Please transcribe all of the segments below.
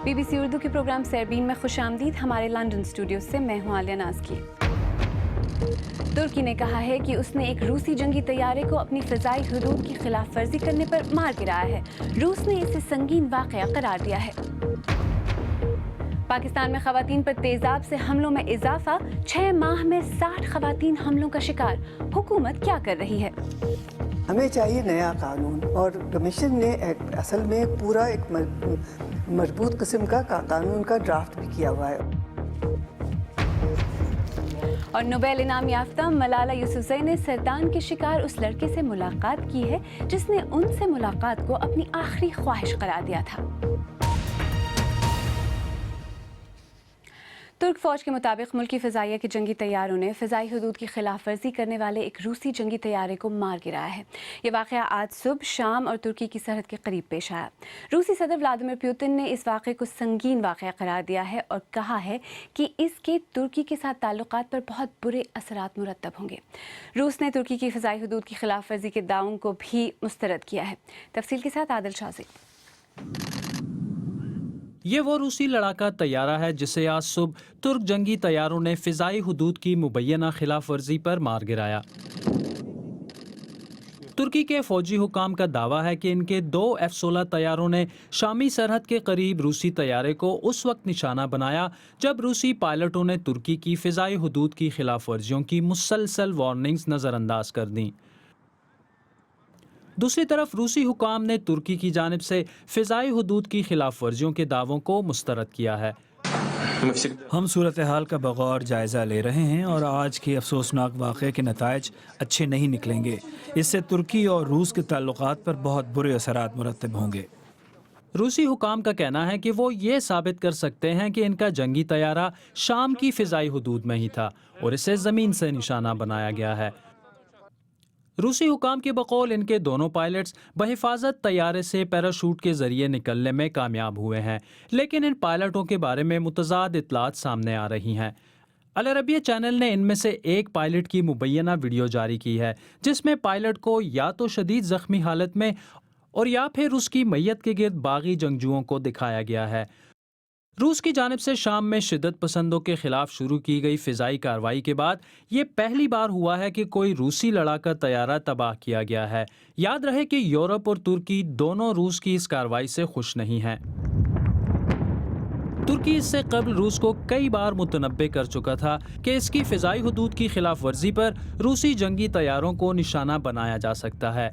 BBC Urdu کے programme سیربین میں خوش آمدید. ہمارے لندن اسٹوڈیو سے میں ہوں عالیہ ناز کی. ترکی نے کہا ہے کہ اس نے ایک روسی جنگی طیارے کو اپنی فضائی حدود کی خلاف ورزی کرنے پر مار گرایا ہے. روس نے اسے سنگین واقعہ قرار دیا ہے. پاکستان میں خواتین پر تیزاب سے حملوں میں اضافہ. 6 ماہ میں 60 خواتین حملوں کا شکار. حکومت کیا کر رہی ہے؟ ہمیں چاہیے نیا قانون، اور کمیشن نے اصل میں پورا ایک مربوط قسم کا قانون کا ڈرافٹ بھی کیا ہوا ہے. اور نوبیل انعام یافتہ ملالہ یوسفزئی نے سرطان کے شکار اس لڑکے سے ملاقات کی ہے جس نے ان سے ملاقات کو اپنی آخری خواہش قرار دیا تھا. ترک فوج کے مطابق ملکی فضائیہ کے جنگی طیاروں نے فضائی حدود کی خلاف ورزی کرنے والے ایک روسی جنگی طیارے کو مار گرایا ہے. یہ واقعہ آج صبح شام اور ترکی کی سرحد کے قریب پیش آیا. روسی صدر ولادیمیر پوتن نے اس واقعے کو سنگین واقعہ قرار دیا ہے اور کہا ہے کہ اس کے ترکی کے ساتھ تعلقات پر بہت برے اثرات مرتب ہوں گے. روس نے ترکی کی فضائی حدود کی خلاف ورزی کے دعووں کو بھی مسترد کیا ہے. تفصیل کے ساتھ عادل شازی. یہ وہ روسی لڑاکا طیارہ ہے جسے آج صبح ترک جنگی طیاروں نے فضائی حدود کی مبینہ خلاف ورزی پر مار گرایا. ترکی کے فوجی حکام کا دعویٰ ہے کہ ان کے 2 F-16 طیاروں نے شامی سرحد کے قریب روسی طیارے کو اس وقت نشانہ بنایا جب روسی پائلٹوں نے ترکی کی فضائی حدود کی خلاف ورزیوں کی مسلسل وارننگز نظر انداز کر دیں. دوسری طرف روسی حکام نے ترکی کی جانب سے فضائی حدود کی خلاف ورزیوں کے دعووں کو مسترد کیا ہے. ہم صورتحال کا بغور جائزہ لے رہے ہیں اور آج کے افسوسناک واقعے کے نتائج اچھے نہیں نکلیں گے. اس سے ترکی اور روس کے تعلقات پر بہت برے اثرات مرتب ہوں گے. روسی حکام کا کہنا ہے کہ وہ یہ ثابت کر سکتے ہیں کہ ان کا جنگی طیارہ شام کی فضائی حدود میں ہی تھا اور اسے زمین سے نشانہ بنایا گیا ہے. روسی حکام کے بقول ان کے دونوں پائلٹس بحفاظت طیارے سے پیراشوٹ کے ذریعے نکلنے میں کامیاب ہوئے ہیں، لیکن ان پائلٹوں کے بارے میں متضاد اطلاعات سامنے آ رہی ہیں. العربیہ چینل نے ان میں سے ایک پائلٹ کی مبینہ ویڈیو جاری کی ہے جس میں پائلٹ کو یا تو شدید زخمی حالت میں اور یا پھر اس کی میت کے گرد باغی جنگجوؤں کو دکھایا گیا ہے. روس کی جانب سے شام میں شدت پسندوں کے خلاف شروع کی گئی فضائی کارروائی کے بعد یہ پہلی بار ہوا ہے کہ کوئی روسی لڑاکا طیارہ تباہ کیا گیا ہے. یاد رہے کہ یورپ اور ترکی دونوں روس کی اس کارروائی سے خوش نہیں ہیں. ترکی اس سے قبل روس کو کئی بار متنبع کر چکا تھا کہ اس کی فضائی حدود کی خلاف ورزی پر روسی جنگی طیاروں کو نشانہ بنایا جا سکتا ہے.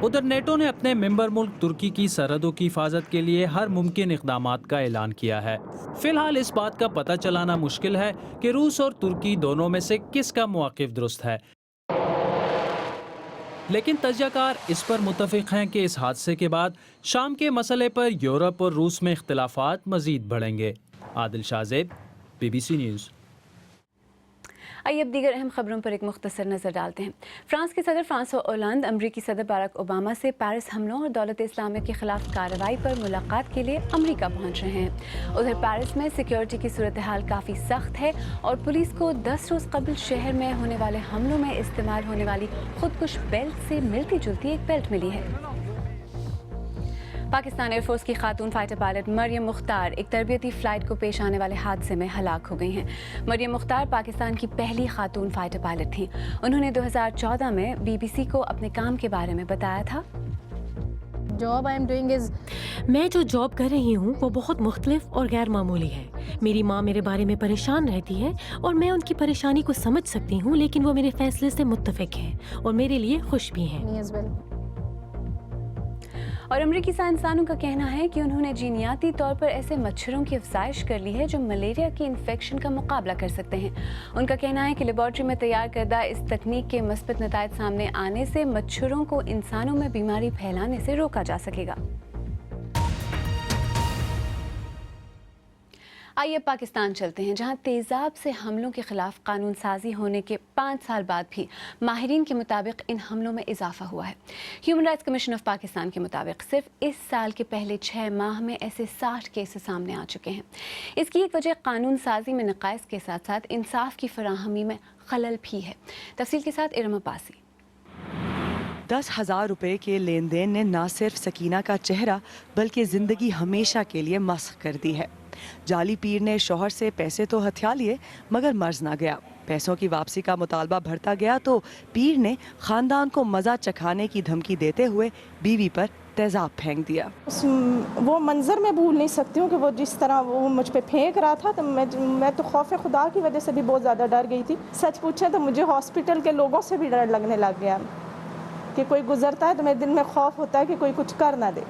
ادھر نیٹو نے اپنے ممبر ملک ترکی کی سرحدوں کی حفاظت کے لیے ہر ممکن اقدامات کا اعلان کیا ہے. فی الحال اس بات کا پتہ چلانا مشکل ہے کہ روس اور ترکی دونوں میں سے کس کا موقف درست ہے، لیکن تجزیہ کار اس پر متفق ہیں کہ اس حادثے کے بعد شام کے مسئلے پر یورپ اور روس میں اختلافات مزید بڑھیں گے. عادل شازیب، BBC نیوز. آئیے اب دیگر اہم خبروں پر ایک مختصر نظر ڈالتے ہیں. فرانس کے صدر فرانسوا اولانڈ امریکی صدر باراک اوباما سے پیرس حملوں اور دولت اسلامیہ کے خلاف کارروائی پر ملاقات کے لیے امریکہ پہنچ رہے ہیں. ادھر پیرس میں سیکیورٹی کی صورتحال کافی سخت ہے اور پولیس کو 10 روز قبل شہر میں ہونے والے حملوں میں استعمال ہونے والی خودکش بیلٹ سے ملتی جلتی ایک بیلٹ ملی ہے. پاکستان ایئر فورس کی خاتون فائٹر پائلٹ مریم مختار ایک تربیتی فلائٹ کو پیش آنے والے حادثے میں ہلاک ہو گئی ہیں. مریم مختار پاکستان کی پہلی خاتون فائٹر پائلٹ تھیں. انہوں نے 2014 میں BBC کو اپنے کام کے بارے میں بتایا تھا. میں جو جاب کر رہی ہوں وہ بہت مختلف اور غیر معمولی ہے. میری ماں میرے بارے میں پریشان رہتی ہے اور میں ان کی پریشانی کو سمجھ سکتی ہوں، لیکن وہ میرے فیصلے سے متفق ہیں اور میرے لیے خوش بھی ہیں. اور امریکی سائنسدانوں کا کہنا ہے کہ انہوں نے جینیاتی طور پر ایسے مچھروں کی افزائش کر لی ہے جو ملیریا کی انفیکشن کا مقابلہ کر سکتے ہیں. ان کا کہنا ہے کہ لیبارٹری میں تیار کردہ اس تکنیک کے مثبت نتائج سامنے آنے سے مچھروں کو انسانوں میں بیماری پھیلانے سے روکا جا سکے گا. آئیے پاکستان چلتے ہیں جہاں تیزاب سے حملوں کے خلاف قانون سازی ہونے کے 5 سال بعد بھی ماہرین کے مطابق ان حملوں میں اضافہ ہوا ہے. Human rights commission of Pakistan کے مطابق صرف اس سال کے پہلے 6 ماہ میں ایسے 60 کیسز سامنے آ چکے ہیں. اس کی ایک وجہ قانون سازی میں نقائص کے ساتھ ساتھ انصاف کی فراہمی میں خلل بھی ہے. تفصیل کے ساتھ ارم عباسی. 10,000 रुपए के लेन देन ने न सिर्फ सकीना का चेहरा बल्कि ज़िंदगी हमेशा के लिए मस्ख कर दी है। जाली पीर ने शौहर से पैसे तो हथिया लिए मगर मर्ज ना गया। पैसों की वापसी का मुतालबा बढ़ता गया तो पीर ने ख़ानदान को मज़ा चखाने की धमकी देते हुए बीवी पर तेज़ाब फेंक दिया। वो मंजर मैं भूल नहीं सकती हूँ कि वो जिस तरह वो मुझ पे फेंक रहा था, तो मैं तो खौफ खुदा की वजह से भी बहुत ज़्यादा डर गई थी। सच पूछे तो मुझे हॉस्पिटल के लोगों से भी डर लगने लग गया कि कोई गुजरता है तो मेरे दिल में खौफ होता है कि कोई कुछ कर ना दे।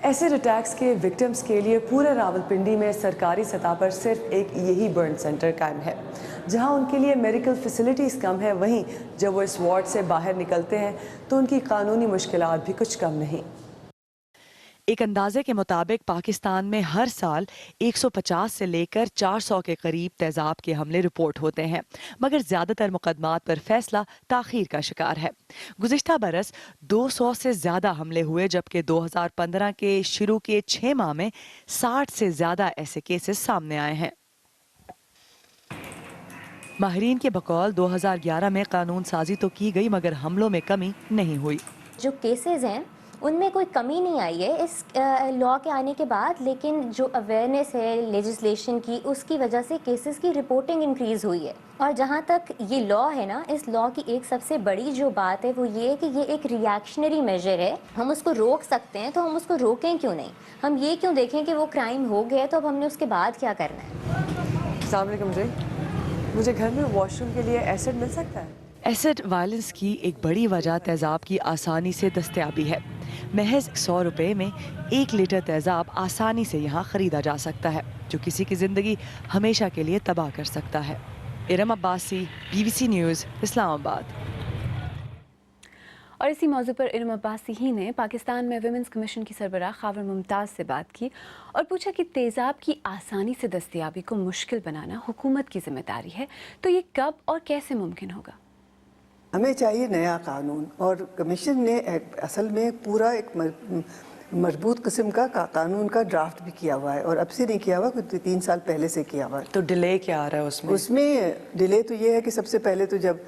एसिड अटैक्स के विक्टिम्स के लिए पूरे रावलपिंडी में सरकारी सतह पर सिर्फ एक यही बर्न सेंटर कायम है, जहां उनके लिए मेडिकल फैसिलिटीज़ कम है। वहीं जब वो इस वार्ड से बाहर निकलते हैं तो उनकी कानूनी मुश्किलात भी कुछ कम नहीं। एक अंदाजे के मुताबिक पाकिस्तान में हर साल 150 से लेकर 400 के करीब तेज़ाब के हमले रिपोर्ट होते हैं, मगर ज़्यादातर मुकदमात पर फैसला ताख़ीर का शिकार है। गुज़िश्ता बरस 200 से ज़्यादा हमले हुए, जबकि 2015 के शुरू के 6 माह में 60 से ज़्यादा ऐसे केसेस सामने आए हैं। माहिरीन के बकौल 2011 में कानून साजी तो की गई मगर हमलों में कमी नहीं हुई। जो केसेस हैं उनमें कोई कमी नहीं आई है इस लॉ के आने के बाद, लेकिन जो अवेयरनेस है लेजिस्लेशन की, उसकी वजह से केसेस की रिपोर्टिंग इंक्रीज़ हुई है। और जहाँ तक ये लॉ है ना, इस लॉ की एक सबसे बड़ी जो बात है वो ये है कि ये एक रिएक्शनरी मेजर है। हम उसको रोक सकते हैं तो हम उसको रोकें क्यों नहीं? हम ये क्यों देखें कि वो क्राइम हो गया तो अब हमने उसके बाद क्या करना है? अस्सलाम वालेकुम जी, मुझे घर में वॉशरूम के लिए एसिड मिल सकता है? एसिड वायलेंस की एक बड़ी वजह तेज़ाब की आसानी से दस्तयाबी है। महज 100 रुपए में 1 लीटर तेज़ाब आसानी से यहाँ ख़रीदा जा सकता है, जो किसी की ज़िंदगी हमेशा के लिए तबाह कर सकता है। Iram Abbasi, BBC news, Islamabad. और इसी मौजू पर इरम अब्बासी ही ने पाकिस्तान में विमेंस कमीशन की सरबराह खावर मुमताज़ से बात की और पूछा कि तेज़ाब की आसानी से दस्तयाबी को मुश्किल बनाना हुकूमत की जिम्मेदारी है, तो ये कब और कैसे मुमकिन होगा? हमें चाहिए नया कानून, और कमीशन ने असल में पूरा एक मजबूत किस्म का कानून का ड्राफ्ट भी किया हुआ है, और अब से नहीं किया हुआ, कुछ 3 साल पहले से किया हुआ है। तो डिले क्या आ रहा है उसमें? उसमें डिले तो ये है कि सबसे पहले तो जब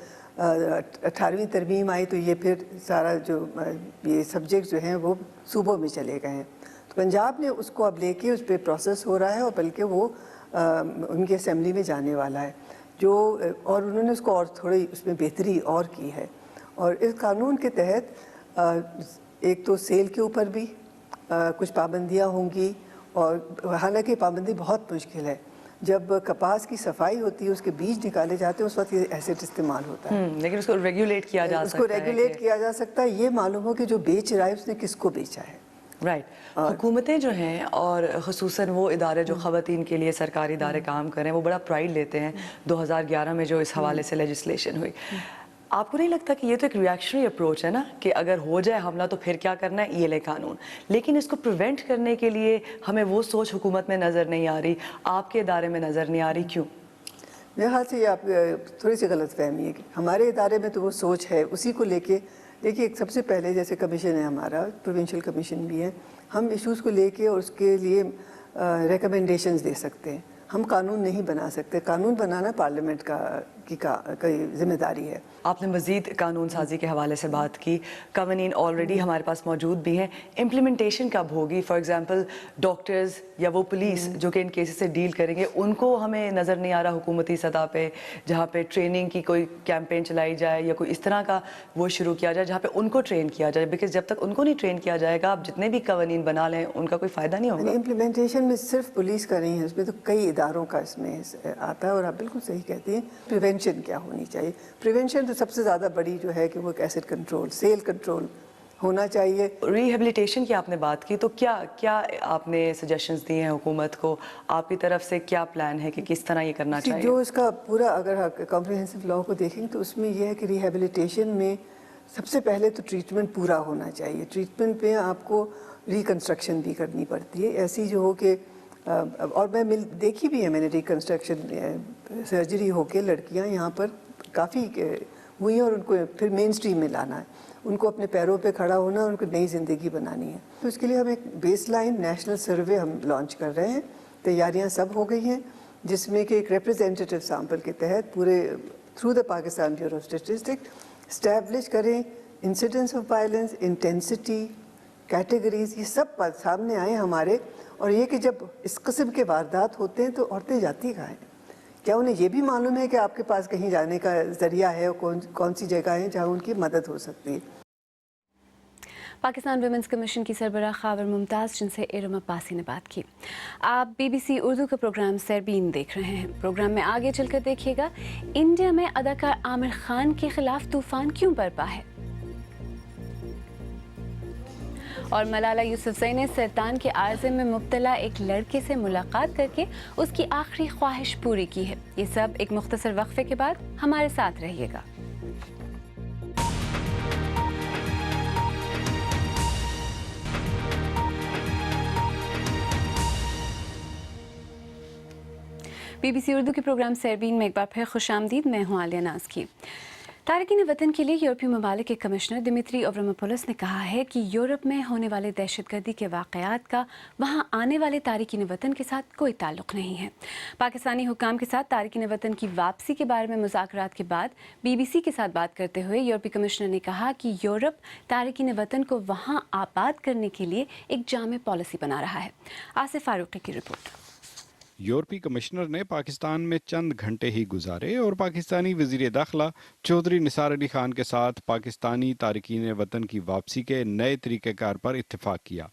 18वीं तरमीम आई तो ये फिर सारा जो ये सब्जेक्ट जो हैं वो सूबों में चले गए हैं। तो पंजाब ने उसको अब लेके उस पर प्रोसेस हो रहा है, और बल्कि वो उनकी असेंबली में जाने वाला है जो, और उन्होंने उसको और थोड़ी उसमें बेहतरी और की है। और इस कानून के तहत एक तो सेल के ऊपर भी कुछ पाबंदियां होंगी, और हालांकि पाबंदी बहुत मुश्किल है। जब कपास की सफाई होती है, उसके बीज निकाले जाते हैं, उस वक्त ये एसिड इस्तेमाल होता है। लेकिन उसको रेगुलेट किया जा सकता है। उसको रेगुलेट किया जा सकता है, ये मालूम हो कि जो बेच रहा है उसने किसको बेचा है। राइट। हुकूमतें जो हैं और ख़ुसूसन वो इदारे जो ख़वातीन के लिए सरकारी इदारे काम करें, वो बड़ा प्राइड लेते हैं 2011 में जो इस हवाले से लेजिस्लेशन हुई। आपको नहीं लगता कि ये तो एक रिएक्शनरी अप्रोच है ना, कि अगर हो जाए हमला तो फिर क्या करना है, ये ले कानून, लेकिन इसको प्रिवेंट करने के लिए हमें वो सोच हुकूमत में नज़र नहीं आ रही, आपके इदारे में नज़र नहीं आ रही, क्यों? मेरे ख्याल से ये आप थोड़ी सी गलत फहमी है कि हमारे इदारे में तो वो सोच है, उसी को लेके देखिए सबसे पहले जैसे कमीशन है हमारा, प्रोविंशियल कमीशन भी है, हम इश्यूज़ को लेके और उसके लिए रिकमेंडेशंस दे सकते हैं। हम कानून नहीं बना सकते, कानून बनाना पार्लियामेंट की जिम्मेदारी है। आपने मज़ीद कानून साजी के हवाले से बात की, कवानीन ऑलरेडी हमारे पास मौजूद भी हैं, इम्प्लीमेंटेशन कब होगी? फॉर एग्जांपल डॉक्टर्स या वो पुलिस जो कि इन केसेस से डील करेंगे, उनको हमें नज़र नहीं आ रहा हुकूमती सतह पे जहाँ पे ट्रेनिंग की कोई कैंपेन चलाई जाए या कोई इस तरह का वो शुरू किया जाए जहाँ पे उनको ट्रेन किया जाए, बिकॉज जब तक उनको नहीं ट्रेन किया जाएगा आप जितने भी कवानीन बना लें उनका कोई फ़ायदा नहीं होगा। इम्प्लीमेंटेशन में सिर्फ पुलिस का नहीं है, उसमें तो कई इदारों का इसमें आता है। और आप बिल्कुल सही कहती हैं, प्रिवेंशन क्या होनी चाहिए। प्रिवेंशन तो सबसे ज़्यादा बड़ी जो है कि वो एसिड कंट्रोल, सेल कंट्रोल होना चाहिए। रिहेबिलिटेशन की आपने बात की, तो क्या क्या आपने सजेशंस दिए हैं हुकूमत को? आपकी तरफ से क्या प्लान है कि किस तरह ये करना चाहिए? जो इसका पूरा अगर कॉम्प्रिहेंसिव लॉ को देखेंगे तो उसमें यह है कि रिहेबिलिटेशन में सबसे पहले तो ट्रीटमेंट पूरा होना चाहिए। ट्रीटमेंट पे आपको रिकन्स्ट्रक्शन भी करनी पड़ती है, ऐसी जो हो कि और मैं देखी भी है मैंने रिकन्स्ट्रक्शन सर्जरी होके लड़कियां यहाँ पर काफ़ी हुई हैं, और उनको फिर मेन स्ट्रीम में लाना है, उनको अपने पैरों पे खड़ा होना, उनको नई ज़िंदगी बनानी है। तो इसके लिए हम एक बेसलाइन नेशनल सर्वे हम लॉन्च कर रहे हैं, तैयारियां सब हो गई हैं, जिसमें कि एक रिप्रेजेंटेटिव सैंपल के तहत पूरे through the Pakistan bureau of statistics establish करें incidents of violence, intensity, categories, ये सब सामने आए हमारे। और ये कि जब इस किस्म के वारदात होते हैं तो औरतें जाती कहाँ हैं? क्या उन्हें ये भी मालूम है कि आपके पास कहीं जाने का ज़रिया है और कौन सी जगह है जहाँ उनकी मदद हो सकती है? पाकिस्तान वुमेंस कमीशन की सरबराह ख़ावर मुमताज़ जिनसे इरम अब्बासी ने बात की। आप BBC उर्दू का प्रोग्राम सरबीन देख रहे हैं। प्रोग्राम में आगे चलकर देखिएगा, इंडिया में अदाकार आमिर खान के खिलाफ तूफान क्यों बरपा है, और मलाला यूसुफजई ने सरतान के आर्ज़े में मुब्तला एक लड़के से मुलाकात करके उसकी आखिरी ख्वाहिश पूरी की है। ये सब एक मुख्तसर वक्फे के बाद, हमारे साथ रहिएगा। BBC उर्दू के प्रोग्राम सरबीन में एक बार फिर खुशामदीद। मैं हूँ आलिया नाज की। तारकीन वतन के लिए यूरोपीय ममालिक के कमिश्नर दिमित्री अव्रामोपोलोस ने कहा है कि यूरोप में होने वाले दहशतगर्दी के वाक़यात का वहाँ आने वाले तारकीन वतन के साथ कोई ताल्लुक़ नहीं है। पाकिस्तानी हुक्काम के साथ तारकीन वतन की वापसी के बारे में मुज़ाकरात के बाद BBC के साथ बात करते हुए यूरोपीय कमिश्नर ने कहा कि यूरोप तारकीन वतन को वहाँ आबाद करने के लिए एक जामे पॉलिसी बना रहा है। आसिफ फारूकी की रिपोर्ट। यूरोपीय कमिश्नर ने पाकिस्तान में चंद घंटे ही गुजारे और पाकिस्तानी वज़ीर दाखिला चौधरी निसार अली खान के साथ पाकिस्तानी तारकीन वतन की वापसी के नए तरीक़ेकार पर इत्तेफाक किया।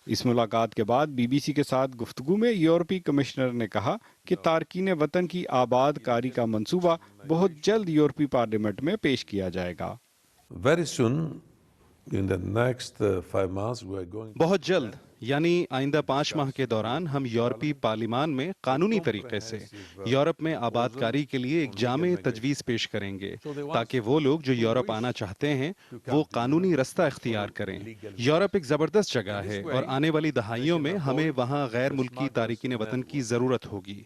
इस मुलाकात के बाद BBC के साथ गुफ्तगू में यूरोपीय कमिश्नर ने कहा कि तारकीन वतन की आबाद कारी का मंसूबा बहुत जल्द यूरोपीय पार्लियामेंट में पेश किया जाएगा। बहुत जल्द यानी आइंदा 5 माह के दौरान हम यूरोपीय पार्लिमान में कानूनी तरीके से यूरोप में आबादकारी के लिए एक जामे तजवीज़ पेश करेंगे ताकि वो लोग जो यूरोप आना चाहते हैं वो कानूनी रास्ता इख्तियार करें। यूरोप एक ज़बरदस्त जगह है और आने वाली दहाइयों में हमें वहाँ गैर मुल्की तारकीन वतन की ज़रूरत होगी।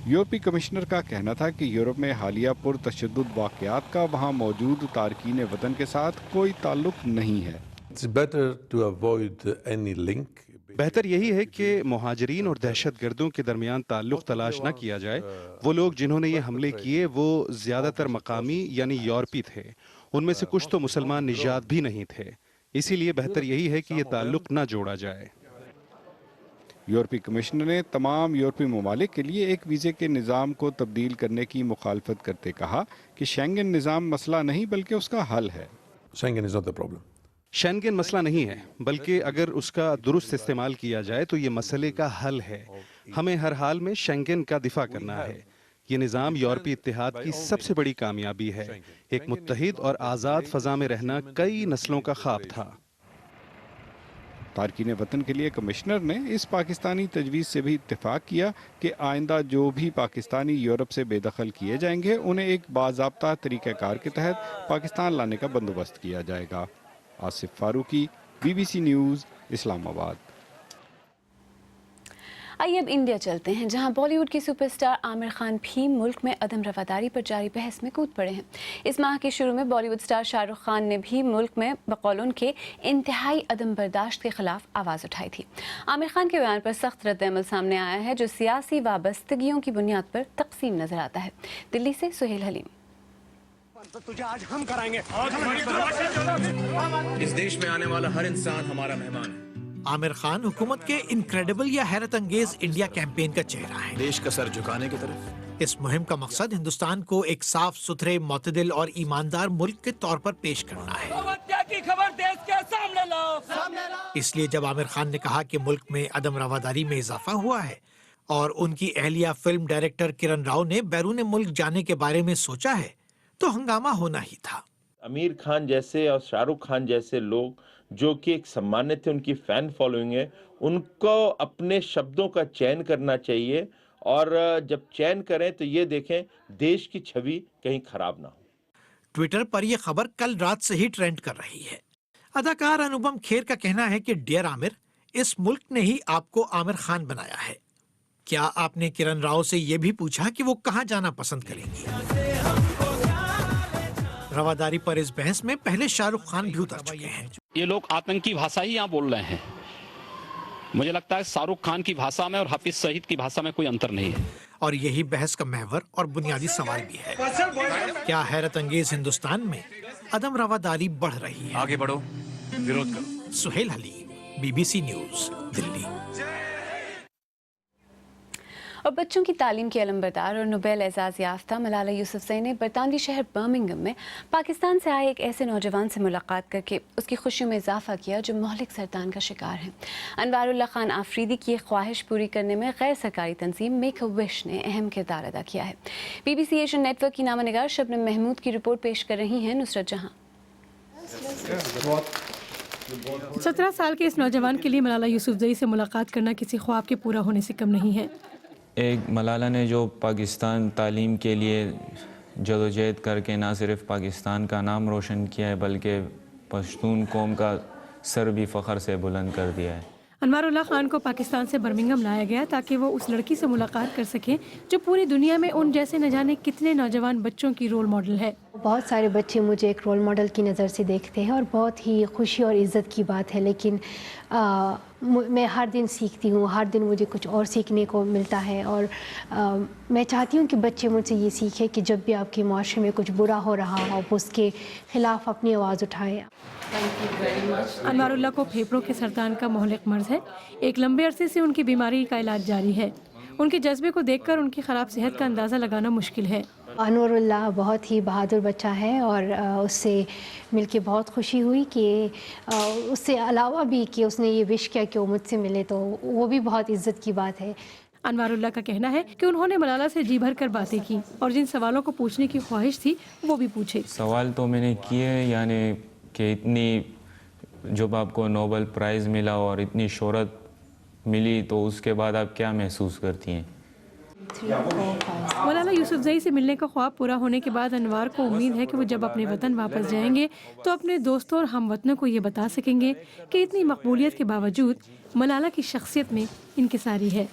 यूरोपीय कमिश्नर का कहना था कि यूरोप में हालिया पुरतशद्दुद वाक़यात का वहाँ मौजूद तारकीन वतन के साथ कोई ताल्लुक़ नहीं है। बेहतर यही है कि मुहाजिरीन और दहशतगर्दों के दरमियान ताल्लुक़ तलाश न किया जाए। वो लोग जिन्होंने ये हमले किए वो ज़्यादातर मकामी यानी यूरोपी थे, उनमें से कुछ तो मुसलमान निजात भी नहीं थे। इसीलिए बेहतर यही है कि ये ताल्लुक़ न जोड़ा जाए। यूरोपीय कमिश्नर ने तमाम यूरोपीय ममालिक के लिए एक वीज़े के निज़ाम को तब्दील करने की मुखालफत करते कहा कि शेंगन निज़ाम मसला नहीं बल्कि उसका हल है। शेंगन मसला नहीं है बल्कि अगर उसका दुरुस्त इस्तेमाल किया जाए तो ये मसले का हल है। हमें हर हाल में शेंगन का दिफा करना है। ये निज़ाम यूरोपीय इत्तेहाद की सबसे बड़ी कामयाबी है। एक मुत्तहिद और आज़ाद फ़ज़ा में रहना कई नस्लों का ख्वाब था। तारकीन वतन के लिए कमिश्नर ने इस पाकिस्तानी तजवीज़ से भी इत्तेफाक किया कि आइंदा जो भी पाकिस्तानी यूरोप से बेदखल किए जाएंगे उन्हें एक बाज़ाब्ता तरीक़ाकार के तहत पाकिस्तान लाने का बंदोबस्त किया जाएगा। Asif Farooqui, BBC news, Islamabad. आइए अब इंडिया चलते हैं, जहां बॉलीवुड के सुपरस्टार आमिर खान भी मुल्क में अदम रवादारी पर जारी बहस में कूद पड़े हैं। इस माह के शुरू में बॉलीवुड स्टार शाहरुख खान ने भी मुल्क में बकौल उनके इंतहाई अदम बर्दाश्त के खिलाफ आवाज़ उठाई थी। आमिर खान के बयान पर सख्त रद्द-ए-अमल सामने आया है जो सियासी वाबस्तगियों की बुनियाद पर तकसीम नजर आता है। दिल्ली से सुहेल हलीम। तो तुझे आज हम कराएंगे। इस देश में आने वाला हर इंसान हमारा मेहमान है। आमिर खान हुकूमत के इनक्रेडिबल या हैरत अंगेज इंडिया कैंपेन का चेहरा है, देश का सर झुकाने की तरफ। इस मुहिम का मकसद हिंदुस्तान को एक साफ सुथरे, मोतदिल और ईमानदार मुल्क के तौर पर पेश करना है। की खबर देश के सामने लाओ। इसलिए जब आमिर खान ने कहा कि मुल्क में अदम रवादारी में इजाफा हुआ है और उनकी अहलिया फिल्म डायरेक्टर किरण राव ने बैरून मुल्क जाने के बारे में सोचा है तो हंगामा होना ही था। आमिर खान जैसे और शाहरुख खान जैसे लोग जो कि एक सम्मानित थे, उनकी फैन फॉलोइंग है, उनको अपने शब्दों का चयन करना चाहिए और जब चयन करें तो ये देखें देश की छवि कहीं खराब ना हो। ट्विटर पर यह खबर कल रात से ही ट्रेंड कर रही है। अदाकार अनुपम खेर का कहना है कि डियर आमिर, इस मुल्क ने ही आपको आमिर खान बनाया है। क्या आपने किरण राव से यह भी पूछा कि वो कहाँ जाना पसंद करेंगी? रवादारी पर इस बहस में पहले शाहरुख खान भी उतर चुके हैं। ये लोग आतंकी भाषा ही यहाँ बोल रहे हैं। मुझे लगता है शाहरुख खान की भाषा में और हाफिज सईद की भाषा में कोई अंतर नहीं है। और यही बहस का महवर और बुनियादी सवाल भी है। क्या हैरत अंगेज हिंदुस्तान में अदम रवादारी बढ़ रही है। आगे बढ़ो, विरोध करो। Suhail Haleem, BBC news, Delhi. और बच्चों की तालीम की अलमबरदार और नोबेल एजाज़ याफ्ता मलाला यूसुफज़ई ने बरतानवी शहर बर्मिंघम में पाकिस्तान से आए एक ऐसे नौजवान से मुलाकात करके उसकी खुशियों में इजाफा किया जो महलिक सरतान का शिकार है। अनवारुल्लाह खान आफरीदी की एक ख्वाहिश पूरी करने में गैर सरकारी तंजीम मेक अ विश ने अहम किरदार अदा किया है। BBC एशियन नेटवर्क की नामानिगार शबनम महमूद की रिपोर्ट पेश कर रही हैं नुसरत जहां। 17 साल के इस नौजवान के लिए मलाला यूसुफज़ई से मुलाकात करना किसी ख्वाब के पूरा होने से कम नहीं है। एक मलाला ने जो पाकिस्तान तालीम के लिए जदोजहद करके ना सिर्फ पाकिस्तान का नाम रोशन किया है बल्कि पश्तून कौम का सर भी फ़ख्र से बुलंद कर दिया है। अनवारुल्लाह खान को पाकिस्तान से बर्मिंघम लाया गया ताकि वो उस लड़की से मुलाकात कर सकें जो पूरी दुनिया में उन जैसे न जाने कितने नौजवान बच्चों की रोल मॉडल है। बहुत सारे बच्चे मुझे एक रोल मॉडल की नज़र से देखते हैं और बहुत ही खुशी और इज़्ज़त की बात है, लेकिन मैं हर दिन सीखती हूँ, हर दिन मुझे कुछ और सीखने को मिलता है और मैं चाहती हूँ कि बच्चे मुझसे ये सीखें कि जब भी आपके माशरे में कुछ बुरा हो रहा हो वो उसके ख़िलाफ़ अपनी आवाज़ उठाएं। अनवारुल्लाह को फेफड़ों के सरतान का महलिक मर्ज़ है। एक लंबे अरसे से उनकी बीमारी का इलाज जारी है। उनके जज्बे को देखकर उनकी ख़राब सेहत का अंदाज़ा लगाना मुश्किल है। अनवारुल्लाह बहुत ही बहादुर बच्चा है और उससे मिलके बहुत खुशी हुई कि उससे अलावा भी कि उसने ये विश किया कि वो मुझसे मिले, तो वो भी बहुत इज़्ज़त की बात है। अनवारुल्लाह का कहना है कि उन्होंने मलाला से जी भर कर बातें की और जिन सवालों को पूछने की ख्वाहिश थी वो भी पूछे। सवाल तो मैंने किए, यानी कि इतनी जब आपको नोबेल प्राइज़ मिला और इतनी शोहरत मिली तो उसके बाद आप क्या महसूस करती हैं? मलाला यूसुफज़ई से मिलने का ख्वाब पूरा होने के बाद अनवार को उम्मीद है कि वो जब अपने वतन वापस जाएंगे तो अपने दोस्तों और हमवतनों को ये बता सकेंगे कि इतनी मकबूलियत के बावजूद मलाला की शख्सियत में इनकिसारी है।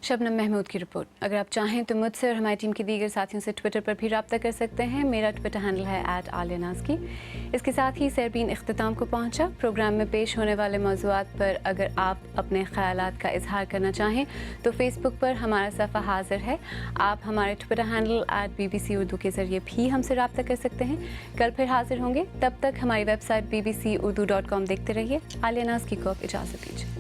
शबनम महमूद की रिपोर्ट। अगर आप चाहें तो मुझसे और हमारी टीम के दीगर साथियों से ट्विटर पर भी रब्ता कर सकते हैं। मेरा ट्विटर हैंडल है @आलियानाज़की। इसके साथ ही सरबीन इख्तिताम को पहुंचा। प्रोग्राम में पेश होने वाले मौज़ूआत पर अगर आप अपने ख़यालात का इजहार करना चाहें तो फेसबुक पर हमारा सफ़ा हाजिर है। आप हमारे ट्विटर हैंडल @BBC उर्दू के ज़रिए भी हमसे रब्ता कर सकते हैं। कल फिर हाजिर होंगे, तब तक हमारी वेबसाइट bbcurdu.com देखते रहिए। आलियानाज़की को अब इजाज़त दीजिए।